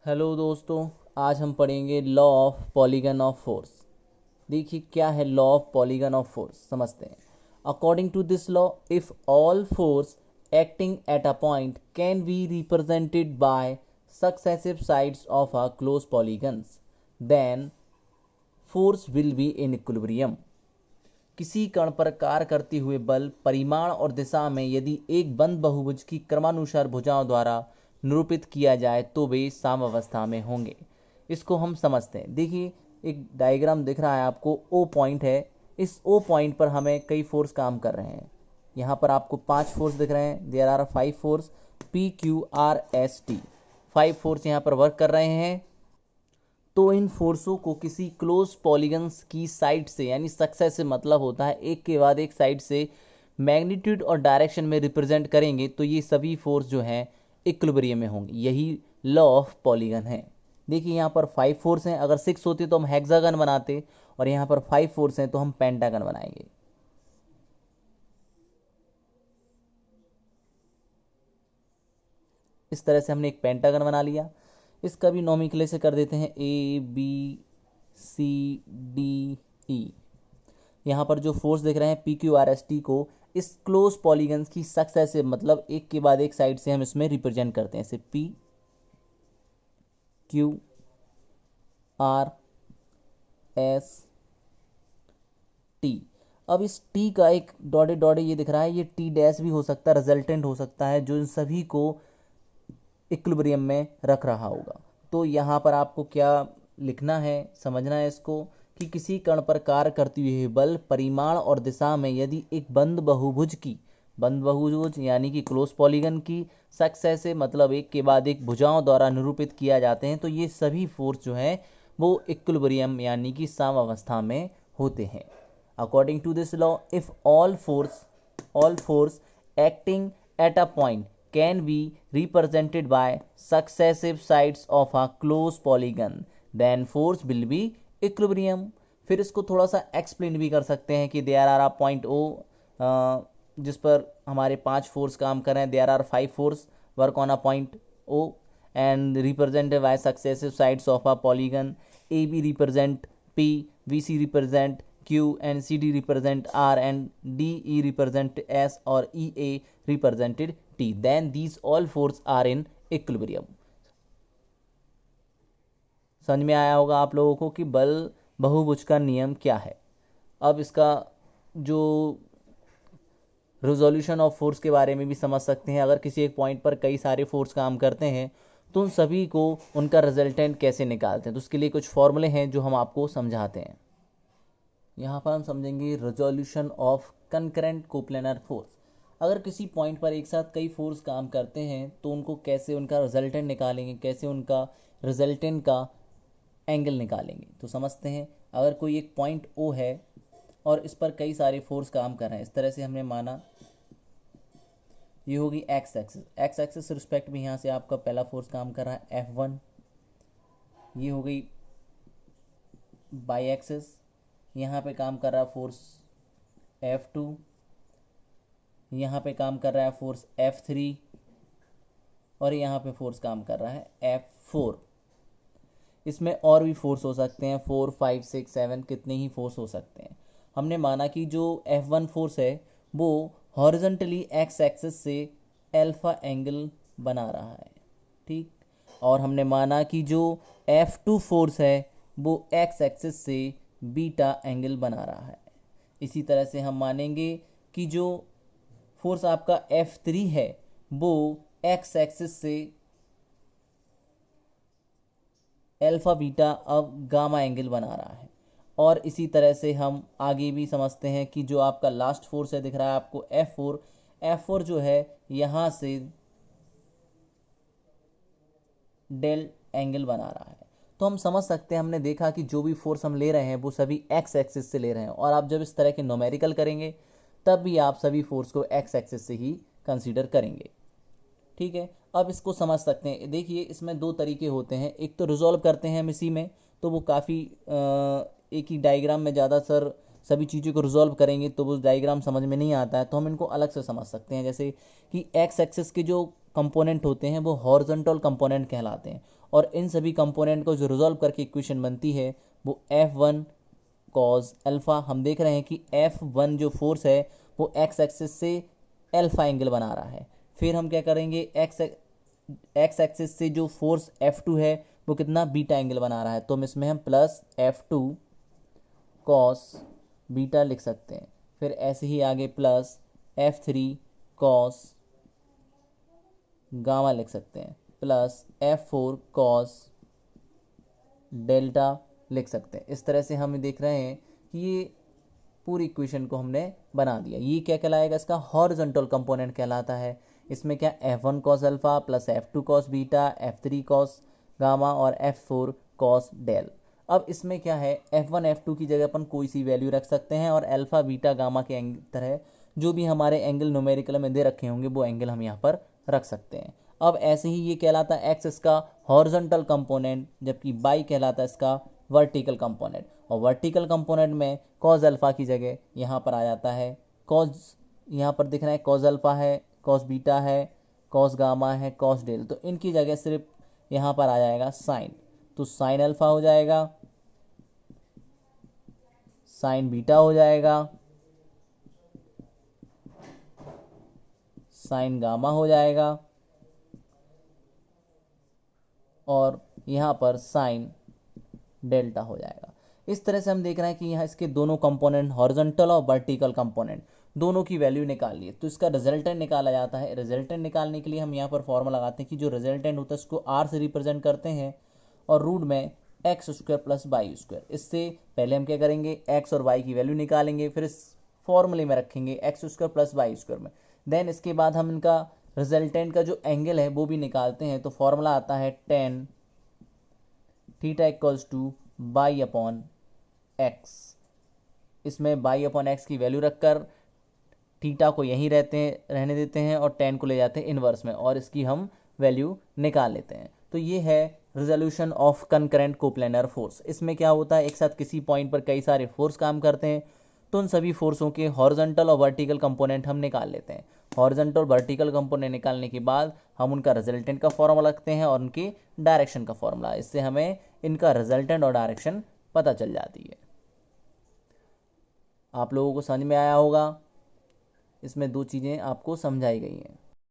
Hello दोस्तों, आज हम पढ़ेंगे law of polygon of force. देखिए क्या है law of polygon of force, समझते हैं। According to this law, if all force acting at a point can be represented by successive sides of a close polygons, then force will be in equilibrium. किसी कण पर कार्य करते हुए बल परिमाण और दिशा में यदि एक बंद बहुभुज की क्रमानुसार भुजाओं द्वारा निरूपित किया जाए तो वे साम्यावस्था में होंगे। इसको हम समझते हैं। देखिए एक डायग्राम दिख रहा है आपको, ओ पॉइंट है। इस ओ पॉइंट पर हमें कई फोर्स काम कर रहे हैं। यहाँ पर आपको 5 फोर्स दिख रहे हैं। There are 5 force, PQRST। 5 force यहाँ पर वर्क कर रहे हैं। तो इन फोर्सों को किसी क्लोज पॉलीगन्स की साइड से, यानी सक्सेस से मतलब होता है एक के बाद एक साइड से मैग्नीट्यूड और डायरेक्शन में रिप्रेजेंट करेंगे तो ये सभी फोर्स जो हैं इक्विलिब्रियम में होंगे। यही लॉ ऑफ पॉलीगन है। देखिए यहाँ पर 5 फोर्स हैं। अगर 6 होते तो हम हेक्सागन बनाते, और यहाँ पर 5 फोर्स हैं तो हम पेंटागन बनाएंगे। इस तरह से हमने एक पेंटागन बना लिया। इसका भी नोमेनक्लेचर कर देते हैं, ABCDE। यहाँ पर जो फोर्स देख रहे हैं PQRST को इस क्लोज पॉलीगन्स की सक्सेसिव मतलब एक के बाद एक साइड से हम इसमें रिप्रेजेंट करते हैं, जैसे PQRST। अब इस T का एक डॉटे डॉटे ये दिख रहा है, ये T डैश भी हो सकता है, रिजल्टेंट हो सकता है, जो इन सभी को इक्विलिब्रियम में रख रहा होगा। तो यहाँ पर आपको क्या लिखना है, समझना है इसको, कि किसी कण पर कार्य करती हुई बल परिमाण और दिशा में यदि एक बंद बहुभुज यानी कि क्लोज पॉलीगन की सक्सेसिव मतलब एक के बाद एक भुजाओं द्वारा निरूपित किया जाते हैं तो ये सभी फोर्स जो हैं वो इक्विलिब्रियम यानी कि साम्यावस्था में होते हैं। According to this law, if all force acting at a point can be represented by successive sides of a closed polygon, then force will be equilibrium। फिर इसको थोड़ा सा एक्सप्लेन भी कर सकते हैं कि there are a point O, जिस पर हमारे 5 फोर्स काम कर रहे हैं। There are 5 force work on a point O and represented by successive sides of a polygon. AB represent P, VC represent Q, and CD represent R, and DE represent S, और EA represented T. Then these all forces are in equilibrium। समझ में आया होगा आप लोगों को कि बल बहुभुज का नियम क्या है। अब इसका जो रिजोल्यूशन ऑफ फोर्स के बारे में भी समझ सकते हैं। अगर किसी एक पॉइंट पर कई सारे फोर्स काम करते हैं तो उन सभी को उनका रिजल्टेंट कैसे निकालते हैं, तो उसके लिए कुछ फॉर्मूले हैं जो हम आपको समझाते हैं। यहाँ पर हम समझेंगे resolution of concurrent coplanar force. अगर किसी पॉइंट पर एक साथ कई फोर्स काम करते हैं तो उनको कैसे उनका रिजल्टेंट निकालेंगे, कैसे उनका रिजल्टेंट का एंगल निकालेंगे, तो समझते हैं। अगर कोई एक पॉइंट ओ है और इस पर कई सारे फोर्स काम कर रहे हैं, इस तरह से हमने माना ये होगी x axis. X axis respect में यहाँ से आपका पहला फोर्स काम कर रहा है F1। ये हो गई बाई एक्सिस, यहाँ पे काम कर रहा है फोर्स F2। यहाँ पे काम कर रहा है फोर्स F3, और यहाँ पे फोर्स काम कर रहा है F4। इसमें और भी फोर्स हो सकते हैं, 4 5 6 7 कितने ही फोर्स हो सकते हैं। हमने माना कि जो F1 फोर्स है वो हॉरिजॉन्टली एक्स एक्सिस से अल्फा एंगल बना रहा है, ठीक। और हमने माना कि जो F2 फोर्स है वो एक्स एक्सिस से बीटा एंगल बना रहा है। इसी तरह से हम मानेंगे कि जो फोर्स आपका F3 है वो एक्स एक्सिस से अल्फा बीटा अब गामा एंगल बना रहा है। और इसी तरह से हम आगे भी समझते हैं कि जो आपका लास्ट फोर्स है दिख रहा है आपको F4, F4 जो है यहाँ से डेल एंगल बना रहा है। तो हम समझ सकते हैं, हमने देखा कि जो भी फोर्स हम ले रहे हैं वो सभी एक्स एक्सिस से ले रहे हैं, और आप जब इस तरह के न्यूमेरिकल करेंगे तब भी आप सभी फोर्स को एक्स एक्सिस से ही कंसीडर करेंगे, ठीक है। अब इसको समझ सकते हैं। देखिए इसमें दो तरीके होते हैं, एक तो रिजॉल्व करते हैं हम इसी में, तो वो काफ़ी एक ही डायग्राम में ज़्यादातर सभी चीज़ों को रिजॉल्व करेंगे तो वो डायग्राम समझ में नहीं आता है, तो हम इनको अलग से समझ सकते हैं। जैसे कि एक्स एक्सिस के जो कंपोनेंट होते हैं वो हॉरिजॉन्टल कंपोनेंट कहलाते हैं, और इन सभी कंपोनेंट को जो रिजॉल्व करके इक्वेशन बनती है वो F1 कॉज अल्फा। हम देख रहे हैं कि F1 जो फोर्स है वो एक्स एक्सिस से अल्फा एंगल बना रहा है। फिर हम क्या करेंगे, एक्स एक्सिस से जो फोर्स F2 है वो कितना बीटा एंगल बना रहा है, तो इसमें हम प्लस F2 कॉस बीटा लिख सकते हैं। फिर ऐसे ही आगे प्लस F3 कॉस गामा लिख सकते हैं, प्लस F4 कॉस डेल्टा लिख सकते हैं। इस तरह से हम देख रहे हैं कि ये पूरी इक्वेशन को हमने बना दिया। ये क्या कहलाएगा, इसका हॉरिजॉन्टल कंपोनेंट कहलाता है। इसमें क्या F1 cos alpha plus F2 cos beta, F3 cos gamma और F4 कॉस डेल। अब इसमें क्या है, F1 F2 की जगह अपन कोई सी वैल्यू रख सकते हैं, और अल्फा बीटा गामा के तरह जो भी हमारे एंगल न्यूमेरिकल में दे रखे होंगे वो एंगल हम यहाँ पर रख सकते हैं। अब ऐसे ही ये कहलाता है एक्स इसका हॉरिजॉन्टल कंपोनेंट, जबकि बाई कहलाता है इसका वर्टिकल कंपोनेंट। और वर्टिकल कंपोनेंट में कॉज अल्फा की जगह यहाँ पर आ जाता है कॉज, यहाँ पर दिख रहा है कॉज अल्फा है, कॉज बीटा है, कॉज गामा है, कॉज डेल, तो इनकी जगह सिर्फ यहाँ पर आ जाएगा साइन। तो साइन अल्फा हो जाएगा, साइन बीटा हो जाएगा, साइन गामा हो जाएगा, और यहाँ पर साइन डेल्टा हो जाएगा। इस तरह से हम देख रहे हैं कि यहाँ इसके दोनों कंपोनेंट हॉरिजॉन्टल और वर्टिकल कंपोनेंट दोनों की वैल्यू निकाल लिए, तो इसका रिजल्टेंट निकाला जाता है। रिजल्टेंट निकालने के लिए हम यहाँ पर फॉर्मूला लगाते हैं कि जो रिजल्टेंट होता है उसको आर से रिप्रेजेंट करते हैं और रूट में x square plus y square. इससे पहले हम क्या करेंगे, एक्स और वाई की वैल्यू निकालेंगे, फिर इस फॉर्मूले में रखेंगे x square plus y square में। देन इसके बाद हम इनका रिजल्टेंट का जो एंगल है वो भी निकालते हैं। तो फॉर्मूला आता है tan theta equals two by upon x. इसमें बाई अपॉन एक्स की वैल्यू रखकर थीटा को यहीं रहने देते हैं और टेन को ले जाते हैं इन्वर्स में, और इसकी हम वैल्यू निकाल लेते हैं। तो ये है resolution of concurrent coplanar force. इसमें क्या होता है, एक साथ किसी पॉइंट पर कई सारे फोर्स काम करते हैं, तो उन सभी फोर्सों के हॉरिजॉन्टल और वर्टिकल कंपोनेंट हम निकाल लेते हैं। हॉरिजॉन्टल वर्टिकल कंपोनेंट निकालने के बाद हम उनका रिजल्टेंट का फॉर्मूला रखते हैं और उनकी डायरेक्शन का फॉर्मूला, इससे हमें इनका रिजल्टेंट और डायरेक्शन पता चल जाती है। आप लोगों को समझ में आया होगा, इसमें दो चीज़ें आपको समझाई गई हैं।